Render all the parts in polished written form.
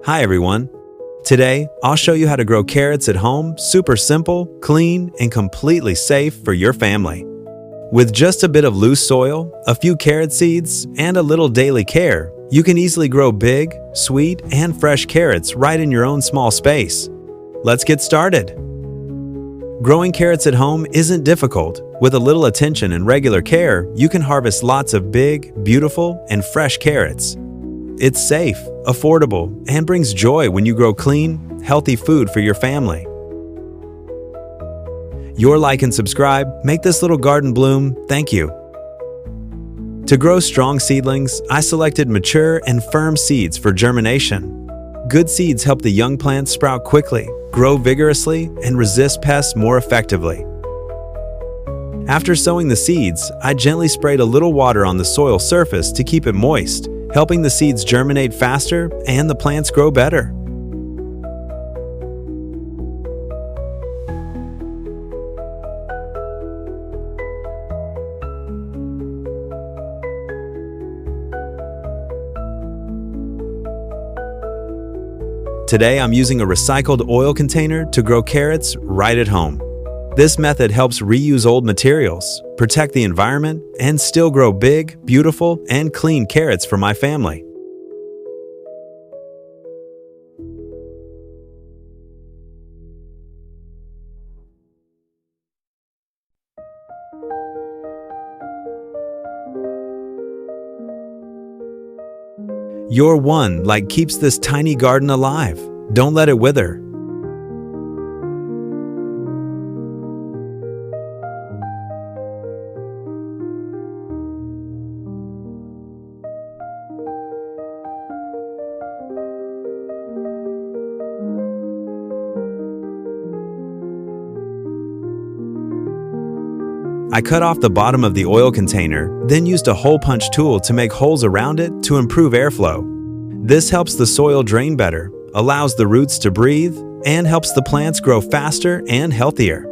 Hi everyone. Today, I'll show you how to grow carrots at home, super simple, clean, and completely safe for your family. With just a bit of loose soil, a few carrot seeds, and a little daily care, you can easily grow big, sweet, and fresh carrots right in your own small space. Let's get started. Growing carrots at home isn't difficult. With a little attention and regular care, you can harvest lots of big, beautiful, and fresh carrots. It's safe, affordable, and brings joy when you grow clean, healthy food for your family. Your like and subscribe make this little garden bloom. Thank you. To grow strong seedlings, I selected mature and firm seeds for germination. Good seeds help the young plants sprout quickly, grow vigorously, and resist pests more effectively. After sowing the seeds, I gently sprayed a little water on the soil surface to keep it moist, helping the seeds germinate faster and the plants grow better. Today, I'm using a recycled oil container to grow carrots right at home. This method helps reuse old materials, protect the environment, and still grow big, beautiful, and clean carrots for my family. Your one like keeps this tiny garden alive. Don't let it wither. I cut off the bottom of the oil container, then used a hole punch tool to make holes around it to improve airflow. This helps the soil drain better, allows the roots to breathe, and helps the plants grow faster and healthier.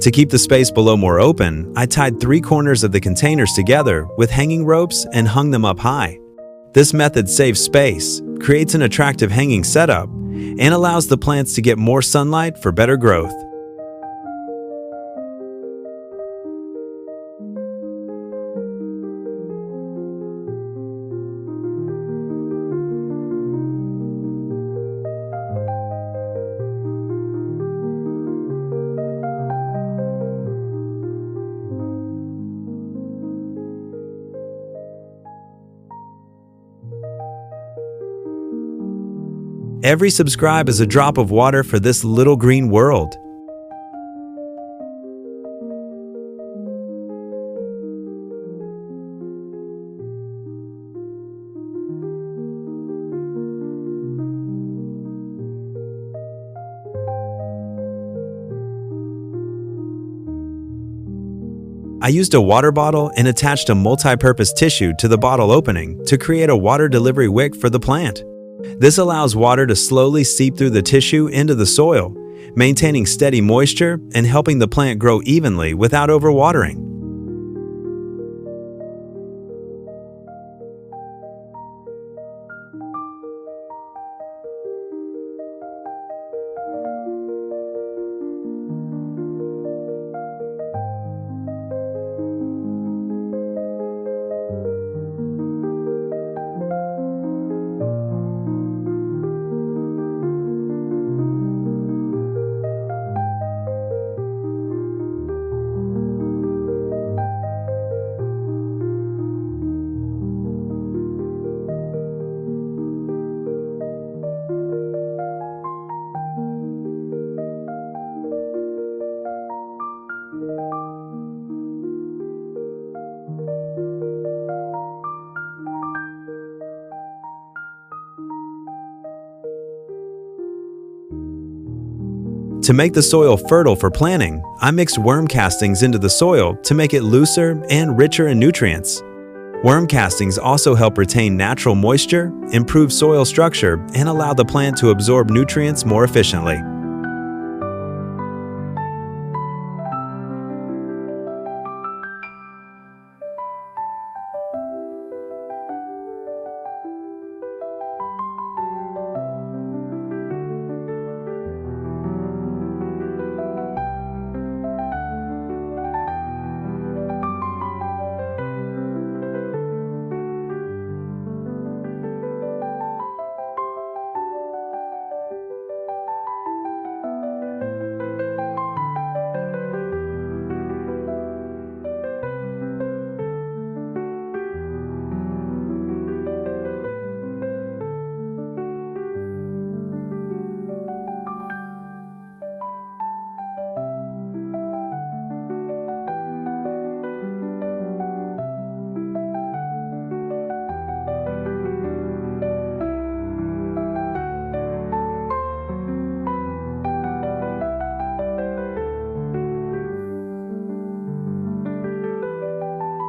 To keep the space below more open, I tied 3 corners of the containers together with hanging ropes and hung them up high. This method saves space, creates an attractive hanging setup, and allows the plants to get more sunlight for better growth. Every subscribe is a drop of water for this little green world. I used a water bottle and attached a multi-purpose tissue to the bottle opening to create a water delivery wick for the plant. This allows water to slowly seep through the tissue into the soil, maintaining steady moisture and helping the plant grow evenly without overwatering. To make the soil fertile for planting, I mixed worm castings into the soil to make it looser and richer in nutrients. Worm castings also help retain natural moisture, improve soil structure, and allow the plant to absorb nutrients more efficiently.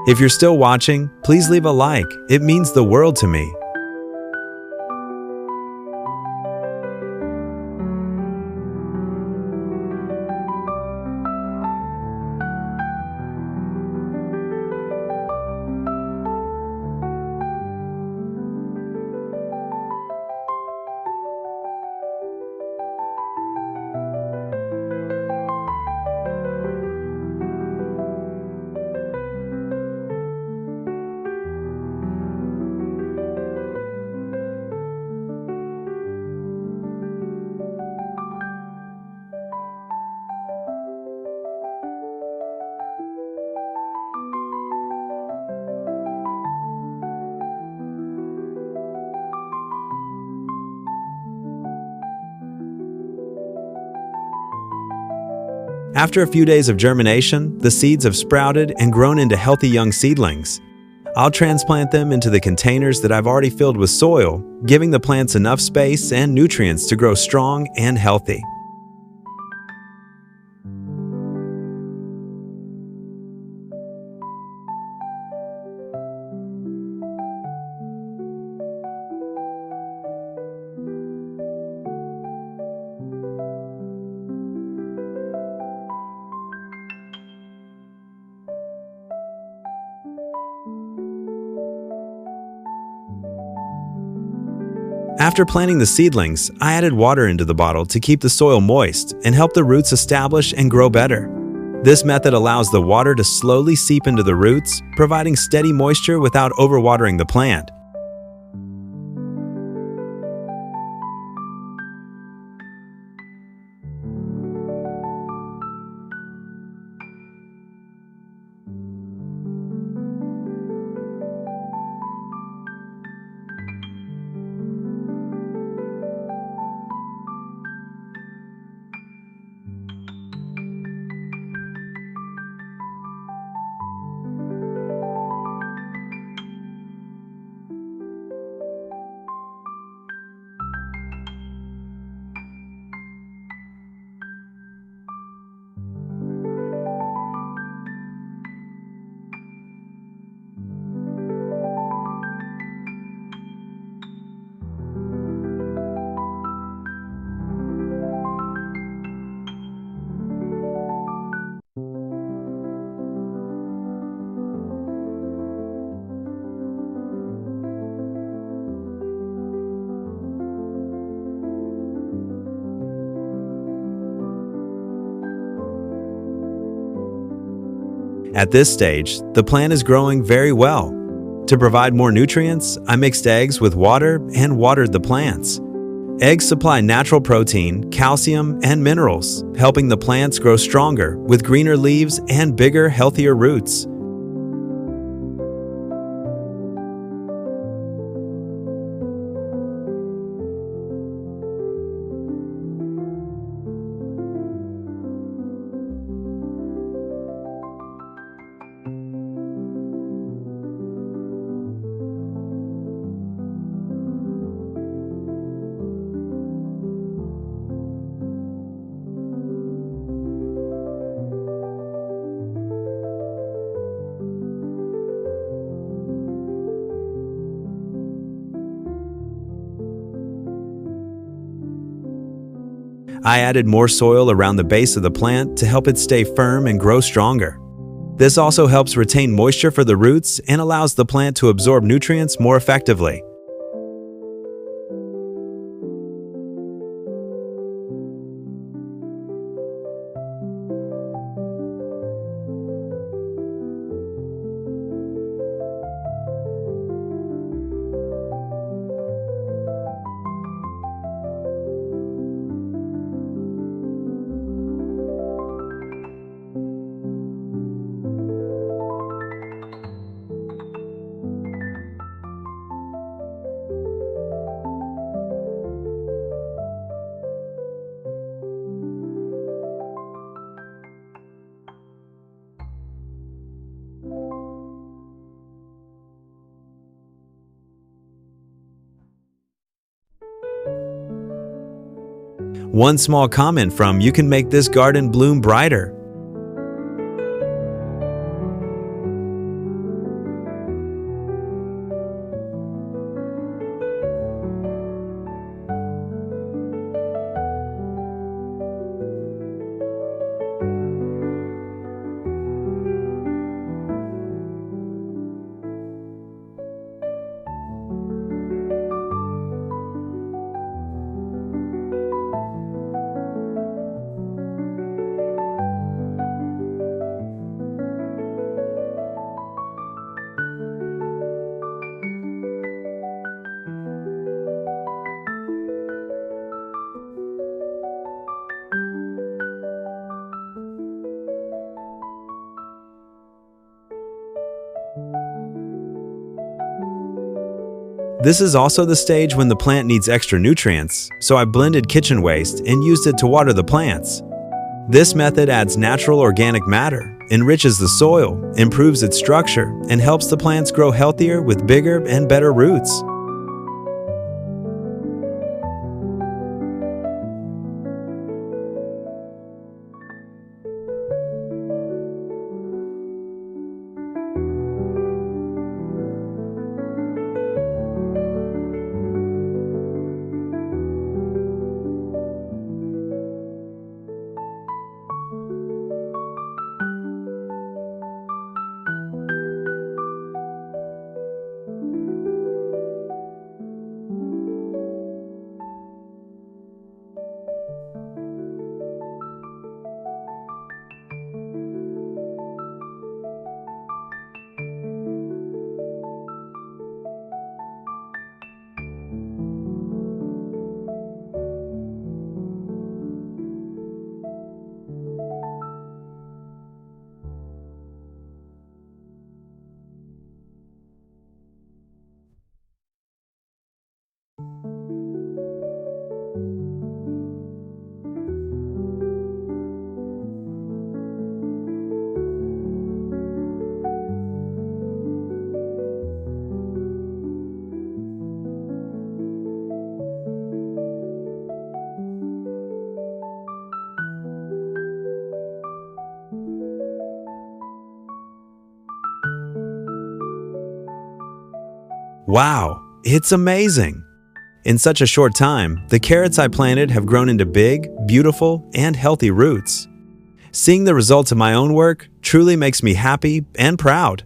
If you're still watching, please leave a like. It means the world to me. After a few days of germination, the seeds have sprouted and grown into healthy young seedlings. I'll transplant them into the containers that I've already filled with soil, giving the plants enough space and nutrients to grow strong and healthy. After planting the seedlings, I added water into the bottle to keep the soil moist and help the roots establish and grow better. This method allows the water to slowly seep into the roots, providing steady moisture without overwatering the plant. At this stage, the plant is growing very well. To provide more nutrients, I mixed eggs with water and watered the plants. Eggs supply natural protein, calcium, and minerals, helping the plants grow stronger with greener leaves and bigger, healthier roots. I added more soil around the base of the plant to help it stay firm and grow stronger. This also helps retain moisture for the roots and allows the plant to absorb nutrients more effectively. One small comment from "You can make this garden bloom brighter." This is also the stage when the plant needs extra nutrients, so I blended kitchen waste and used it to water the plants. This method adds natural organic matter, enriches the soil, improves its structure, and helps the plants grow healthier with bigger and better roots. Wow, it's amazing! In such a short time, the carrots I planted have grown into big, beautiful, and healthy roots. Seeing the results of my own work truly makes me happy and proud.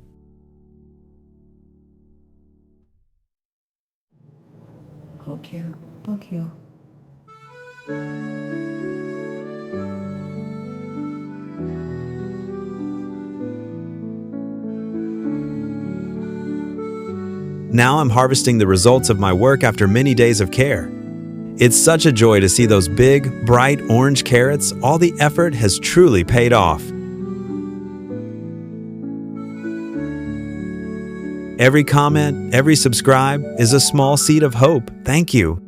Thank you. Thank you. Now I'm harvesting the results of my work after many days of care. It's such a joy to see those big, bright orange carrots. All the effort has truly paid off. Every comment, every subscribe is a small seed of hope. Thank you.